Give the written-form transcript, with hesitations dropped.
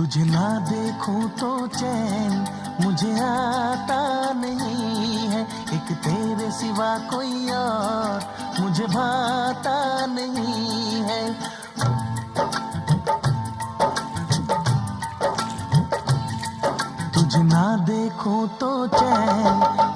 तुझे ना देखूं तो चैन मुझे आता नहीं है, एक तेरे सिवा कोई और मुझे भाता नहीं है। तुझे ना देखूं तो चैन